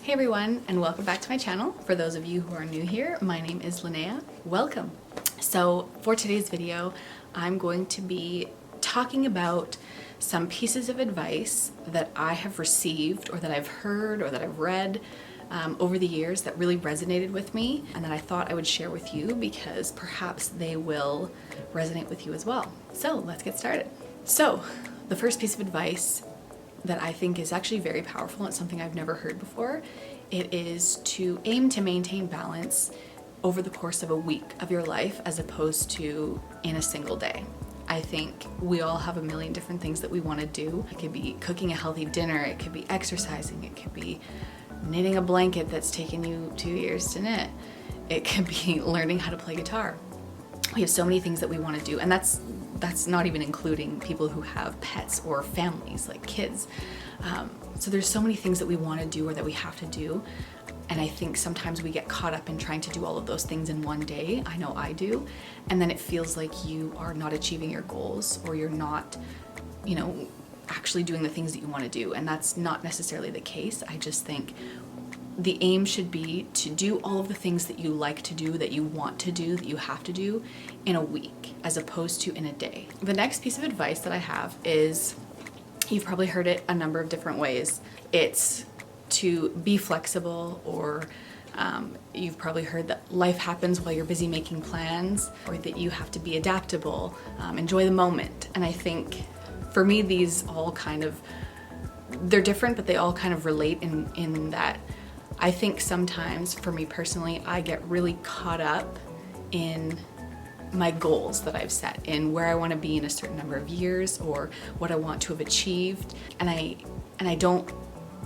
Hey everyone, and welcome back to my channel. For those of you who are new here, my name is Linnea. Welcome. So for today's video, I'm going to be talking about some pieces of advice that I have received or that I've heard or that I've read over the years that really resonated with me and that I thought I would share with you because perhaps they will resonate with you as well. So let's get started. So the first piece of advice that I think is actually very powerful, it's something I've never heard before. It is to aim to maintain balance over the course of a week of your life as opposed to in a single day. I think we all have a million different things that we want to do. It could be cooking a healthy dinner, it could be exercising, it could be knitting a blanket that's taken you 2 years to knit, it could be learning how to play guitar. We have so many things that we want to do, and that's not even including people who have pets or families like kids. So there's so many things that we want to do or that we have to do, and I think sometimes we get caught up in trying to do all of those things in one day. I know I do, and then it feels like you are not achieving your goals or you're not, actually doing the things that you want to do, and that's not necessarily the case. I just think the aim should be to do all of the things that you like to do, that you want to do, that you have to do in a week, as opposed to in a day. The next piece of advice that I have is, you've probably heard it a number of different ways. It's to be flexible, or you've probably heard that life happens while you're busy making plans, or that you have to be adaptable, enjoy the moment. And I think for me, these all they're different, but they all kind of relate in that I think sometimes, for me personally, I get really caught up in my goals that I've set, in where I want to be in a certain number of years or what I want to have achieved, and I don't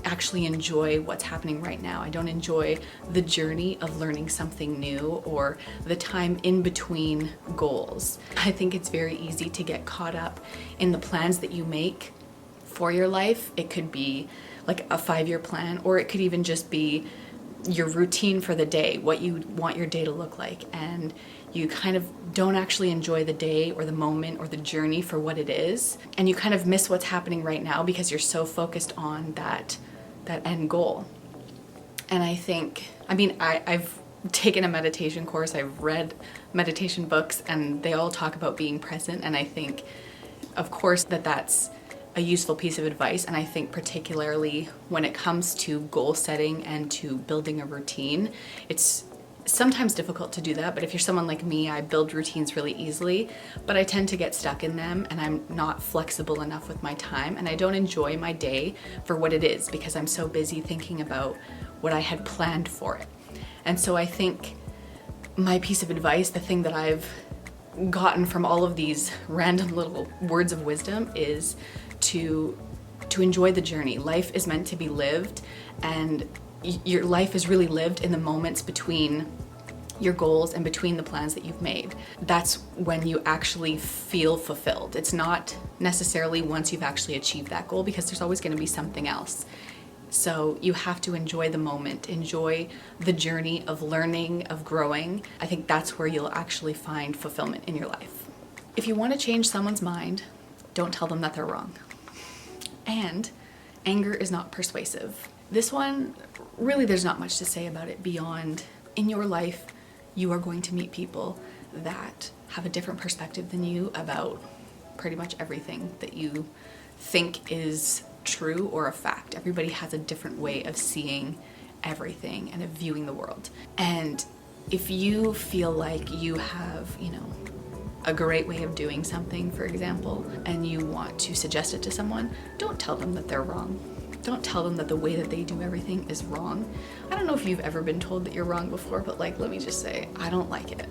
actually enjoy what's happening right now. I don't enjoy the journey of learning something new or the time in between goals. I think it's very easy to get caught up in the plans that you make for your life. It could be like a 5-year plan, or it could even just be your routine for the day, what you want your day to look like, and you kind of don't actually enjoy the day or the moment or the journey for what it is, and you kind of miss what's happening right now because you're so focused on that end goal. And I think, I've taken a meditation course, I've read meditation books, and they all talk about being present, and I think, of course, that's a useful piece of advice. And I think particularly when it comes to goal setting and to building a routine, it's sometimes difficult to do that. But if you're someone like me, I build routines really easily, but I tend to get stuck in them, and I'm not flexible enough with my time, and I don't enjoy my day for what it is because I'm so busy thinking about what I had planned for it. And so I think my piece of advice, the thing that I've gotten from all of these random little words of wisdom, is to enjoy the journey. Life is meant to be lived, and your life is really lived in the moments between your goals and between the plans that you've made. That's when you actually feel fulfilled. It's not necessarily once you've actually achieved that goal, because there's always going to be something else. So you have to enjoy the moment, enjoy the journey of learning, of growing. I think that's where you'll actually find fulfillment in your life. If you want to change someone's mind, don't tell them that they're wrong. And anger is not persuasive. This one, really, there's not much to say about it beyond, in your life, you are going to meet people that have a different perspective than you about pretty much everything that you think is true or a fact. Everybody has a different way of seeing everything and of viewing the world. And if you feel like you have, a great way of doing something, for example, and you want to suggest it to someone, don't tell them that they're wrong. Don't tell them that the way that they do everything is wrong. I don't know if you've ever been told that you're wrong before, but let me just say, I don't like it.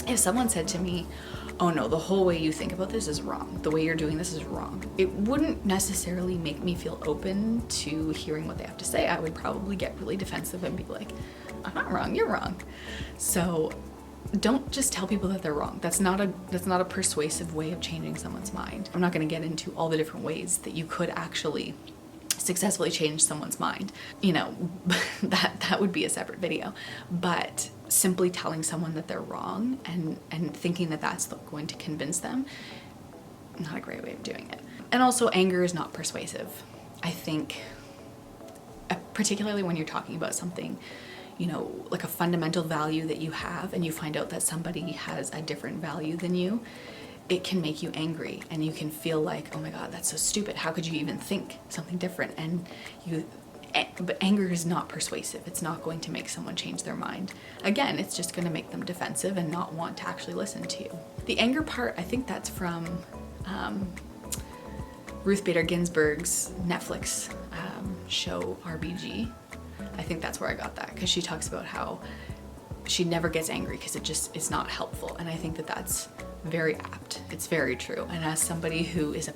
If someone said to me, oh no, the whole way you think about this is wrong, the way you're doing this is wrong, it wouldn't necessarily make me feel open to hearing what they have to say. I would probably get really defensive and be like, I'm not wrong, you're wrong. So don't just tell people that they're wrong. That's not a persuasive way of changing someone's mind. I'm not going to get into all the different ways that you could actually successfully change someone's mind. That would be a separate video. But simply telling someone that they're wrong and thinking that that's going to convince them, not a great way of doing it. And also, anger is not persuasive. I think particularly when you're talking about something, you know, like a fundamental value that you have, and you find out that somebody has a different value than you, it can make you angry, and you can feel like, oh my God, that's so stupid. How could you even think something different? But anger is not persuasive. It's not going to make someone change their mind. Again, it's just going to make them defensive and not want to actually listen to you. The anger part, I think that's from Ruth Bader Ginsburg's Netflix show RBG. I think that's where I got that, because she talks about how she never gets angry because it's not helpful. And I think that that's very apt. It's very true. And as somebody who is a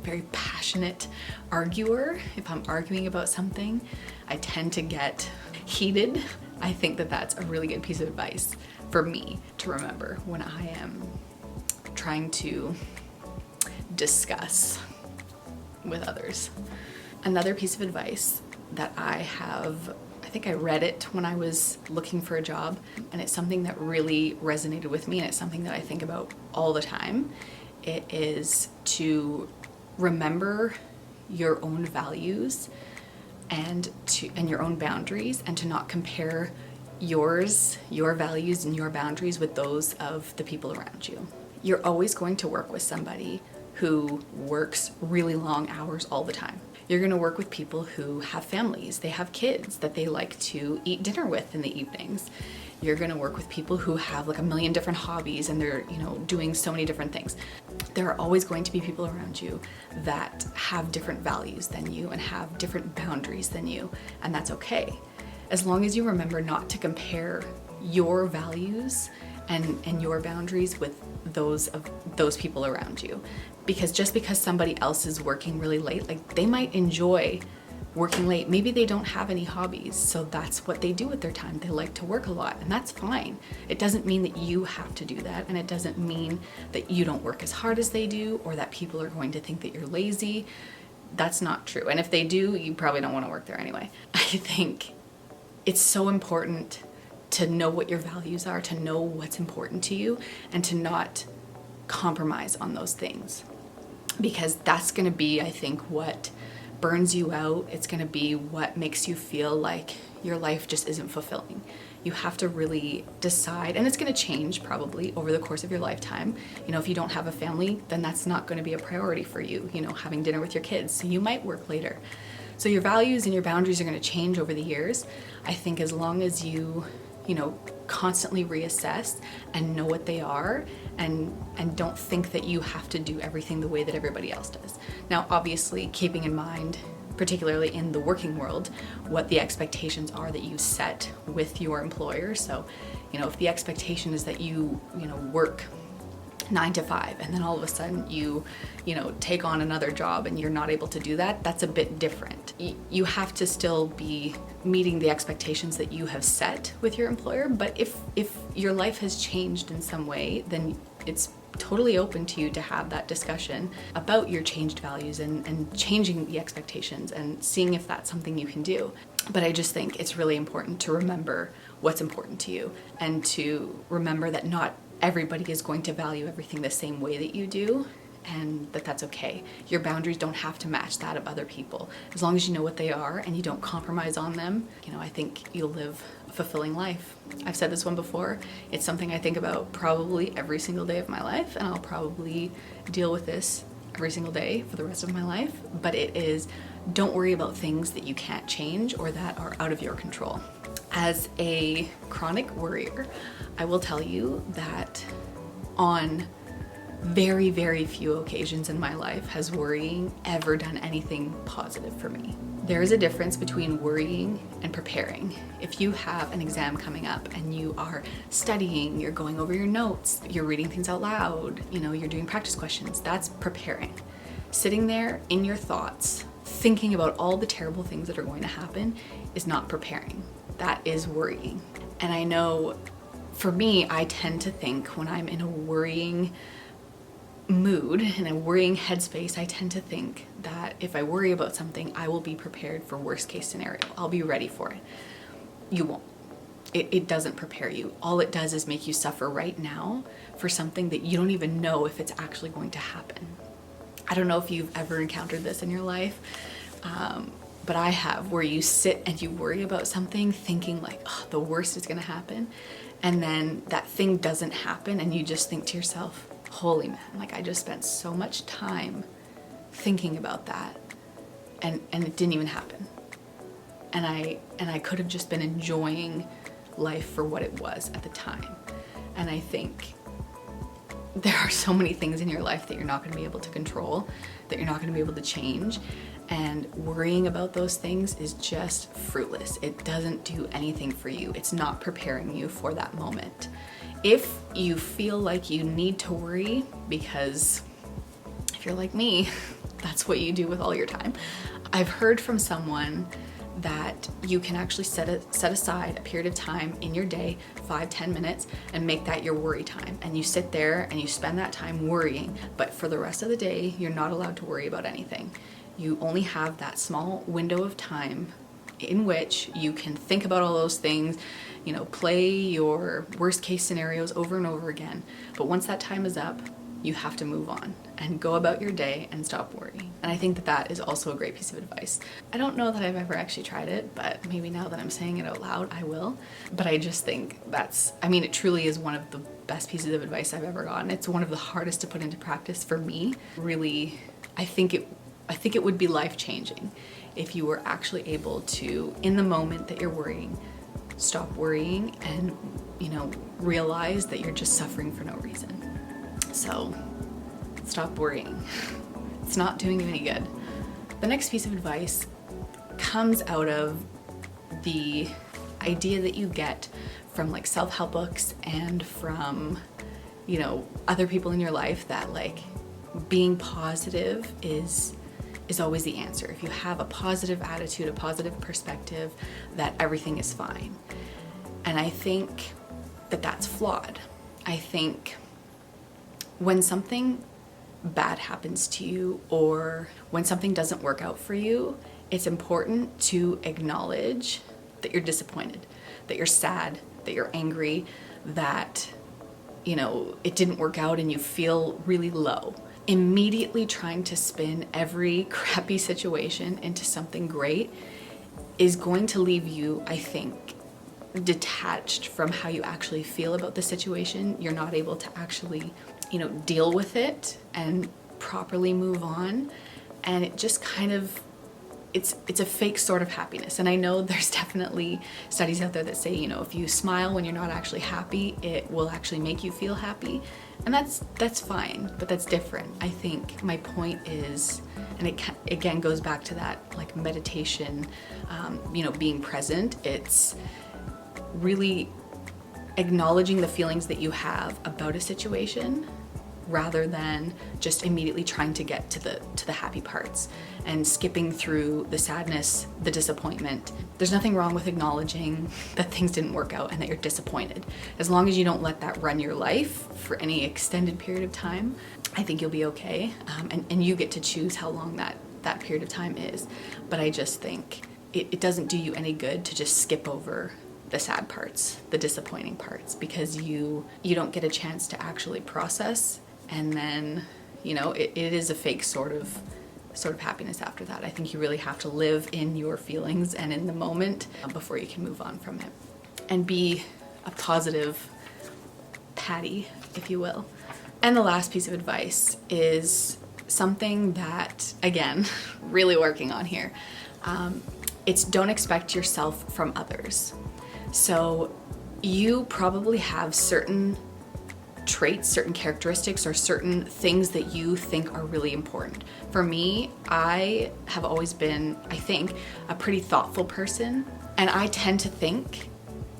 very passionate arguer, if I'm arguing about something, I tend to get heated. I think that that's a really good piece of advice for me to remember when I am trying to discuss with others. Another piece of advice that I think I read it when I was looking for a job, and it's something that really resonated with me, and it's something that I think about all the time. It is to remember your own values and your own boundaries, and to not compare your values and your boundaries with those of the people around you. You're always going to work with somebody who works really long hours all the time. You're going to work with people who have families, they have kids that they like to eat dinner with in the evenings. You're going to work with people who have like a million different hobbies, and they're, you know, doing so many different things. There are always going to be people around you that have different values than you and have different boundaries than you, and that's okay. As long as you remember not to compare your values and your boundaries with those of those people around you. Because just because somebody else is working really late, like, they might enjoy working late. Maybe they don't have any hobbies, so that's what they do with their time. They like to work a lot, and that's fine. It doesn't mean that you have to do that, and it doesn't mean that you don't work as hard as they do, or that people are going to think that you're lazy. That's not true. And if they do, you probably don't want to work there anyway. I think it's so important to know what your values are, to know what's important to you, and to not compromise on those things. Because that's going to be, I think, what burns you out. It's going to be what makes you feel like your life just isn't fulfilling. You have to really decide, and it's going to change probably over the course of your lifetime. You know, if you don't have a family, then that's not going to be a priority for you, you know, having dinner with your kids. So you might work later. So your values and your boundaries are going to change over the years. I think as long as you know, constantly reassess and know what they are, and don't think that you have to do everything the way that everybody else does. Now, obviously, keeping in mind, particularly in the working world, what the expectations are that you set with your employer. So, you know, if the expectation is that you work 9 to 5, and then all of a sudden you take on another job and you're not able to do that, that's a bit different. You have to still be meeting the expectations that you have set with your employer, but if your life has changed in some way, then it's totally open to you to have that discussion about your changed values and changing the expectations and seeing if that's something you can do. But I just think it's really important to remember what's important to you, and to remember that not everybody is going to value everything the same way that you do, and that's okay. Your boundaries don't have to match that of other people. As long as you know what they are and you don't compromise on them, you know, I think you'll live a fulfilling life. I've said this one before. It's something I think about probably every single day of my life, and I'll probably deal with this every single day for the rest of my life. But it is, don't worry about things that you can't change or that are out of your control. As a chronic worrier, I will tell you that on very, very few occasions in my life has worrying ever done anything positive for me. There is a difference between worrying and preparing. If you have an exam coming up and you are studying, you're going over your notes, you're reading things out loud, you know, you're doing practice questions, that's preparing. Sitting there in your thoughts, thinking about all the terrible things that are going to happen is not preparing. That is worrying. And I know for me, I tend to think when I'm in a worrying mood, in a worrying headspace, I tend to think that if I worry about something, I will be prepared for worst case scenario. I'll be ready for it. You won't. It doesn't prepare you. All it does is make you suffer right now for something that you don't even know if it's actually going to happen. I don't know if you've ever encountered this in your life, but I have, where you sit and you worry about something thinking like, oh, the worst is gonna happen. And then that thing doesn't happen and you just think to yourself, holy man, like I just spent so much time thinking about that and it didn't even happen. And I could have just been enjoying life for what it was at the time. And I think there are so many things in your life that you're not going to be able to control, that you're not going to be able to change. And worrying about those things is just fruitless. It doesn't do anything for you. It's not preparing you for that moment. If you feel like you need to worry, because if you're like me, that's what you do with all your time. I've heard from someone that you can actually set aside a period of time in your day, 5-10 minutes, and make that your worry time. And you sit there and you spend that time worrying, but for the rest of the day, you're not allowed to worry about anything. You only have that small window of time in which you can think about all those things, you know, play your worst case scenarios over and over again. But once that time is up, you have to move on and go about your day and stop worrying. And I think that that is also a great piece of advice. I don't know that I've ever actually tried it, but maybe now that I'm saying it out loud, I will. But I just think it truly is one of the best pieces of advice I've ever gotten. It's one of the hardest to put into practice for me. Really, I think it would be life-changing if you were actually able to, in the moment that you're worrying, stop worrying and, you know, realize that you're just suffering for no reason. So stop worrying. It's not doing you any good. The next piece of advice comes out of the idea that you get from like self-help books and from, you know, other people in your life, that like being positive is always the answer. If you have a positive attitude, a positive perspective, that everything is fine. And I think that that's flawed. I think when something bad happens to you or when something doesn't work out for you, it's important to acknowledge that you're disappointed, that you're sad, that you're angry, that, you know, it didn't work out and you feel really low. Immediately trying to spin every crappy situation into something great is going to leave you, I think, detached from how you actually feel about the situation. You're not able to actually, you know, deal with it and properly move on. And it just kind of, it's a fake sort of happiness. And I know there's definitely studies out there that say, you know, if you smile when you're not actually happy, it will actually make you feel happy. And that's fine, but that's different. I think my point is, and it again goes back to that like meditation, you know, being present. It's really acknowledging the feelings that you have about a situation rather than just immediately trying to get to the happy parts and skipping through the sadness, the disappointment. There's nothing wrong with acknowledging that things didn't work out and that you're disappointed. As long as you don't let that run your life for any extended period of time, I think you'll be okay. And you get to choose how long that period of time is. But I just think it doesn't do you any good to just skip over the sad parts, the disappointing parts, because you don't get a chance to actually process. And then, you know, it is a fake sort of happiness after that. I think you really have to live in your feelings and in the moment before you can move on from it and be a positive Patty, if you will. And the last piece of advice is something that, again, really working on here. It's don't expect yourself from others. So you probably have certain traits, certain characteristics, or certain things that you think are really important. For me, I have always been, I think, a pretty thoughtful person. And I tend to think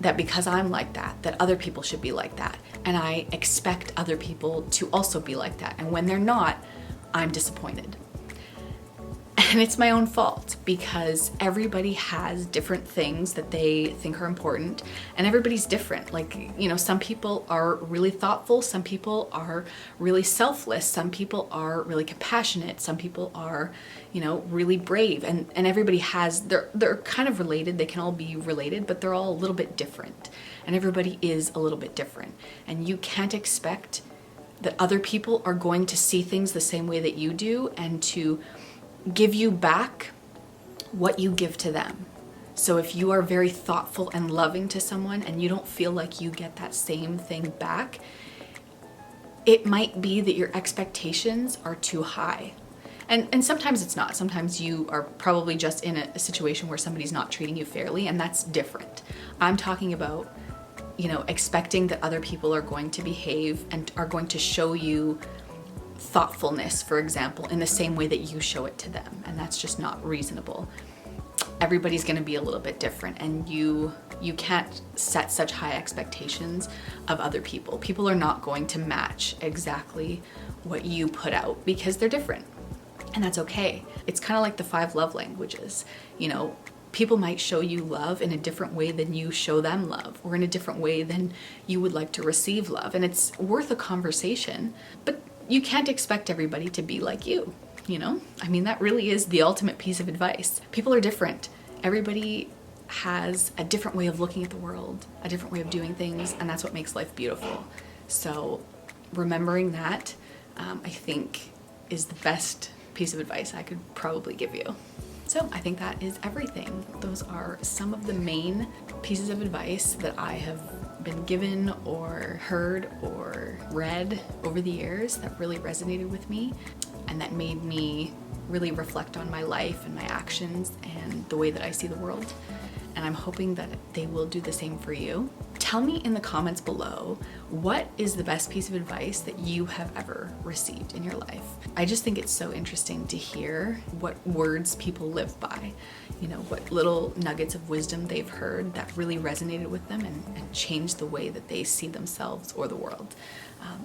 that because I'm like that other people should be like that. And I expect other people to also be like that. And when they're not, I'm disappointed. And it's my own fault because everybody has different things that they think are important and everybody's different. Like, you know, some people are really thoughtful, some people are really selfless, some people are really compassionate, some people are, you know, really brave, and everybody has, they're kind of related, they can all be related, but they're all a little bit different. And everybody is a little bit different. And you can't expect that other people are going to see things the same way that you do and to give you back what you give to them. So if you are very thoughtful and loving to someone and you don't feel like you get that same thing back, it might be that your expectations are too high. And sometimes it's not. Sometimes you are probably just in a situation where somebody's not treating you fairly, and that's different. I'm talking about, you know, expecting that other people are going to behave and are going to show you thoughtfulness, for example, in the same way that you show it to them, and that's just not reasonable. Everybody's going to be a little bit different, and you can't set such high expectations of other people. People are not going to match exactly what you put out because they're different, and that's okay. It's kind of like the 5 love languages. You know, people might show you love in a different way than you show them love, or in a different way than you would like to receive love, and it's worth a conversation, but you can't expect everybody to be like you. You know, I mean, that really is the ultimate piece of advice. People are different. Everybody has a different way of looking at the world, a different way of doing things, and that's what makes life beautiful. So remembering that, I think, is the best piece of advice I could probably give you. So I think that is everything. Those are some of the main pieces of advice that I have been given or heard or read over the years that really resonated with me and that made me really reflect on my life and my actions and the way that I see the world. And I'm hoping that they will do the same for you. Tell me in the comments below, what is the best piece of advice that you have ever received in your life? I just think it's so interesting to hear what words people live by, you know, what little nuggets of wisdom they've heard that really resonated with them and changed the way that they see themselves or the world.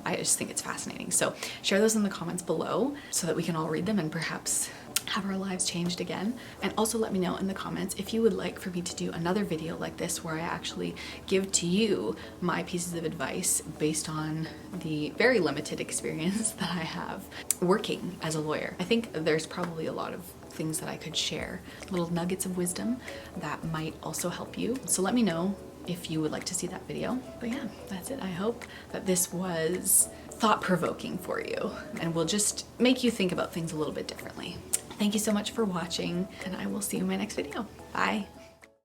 I just think it's fascinating. So share those in the comments below so that we can all read them and perhaps have our lives changed again. And also let me know in the comments if you would like for me to do another video like this where I actually give to you my pieces of advice based on the very limited experience that I have working as a lawyer. I think there's probably a lot of things that I could share, little nuggets of wisdom that might also help you. So let me know if you would like to see that video. But yeah, that's it. I hope that this was thought-provoking for you and will just make you think about things a little bit differently. Thank you so much for watching, and I will see you in my next video. Bye.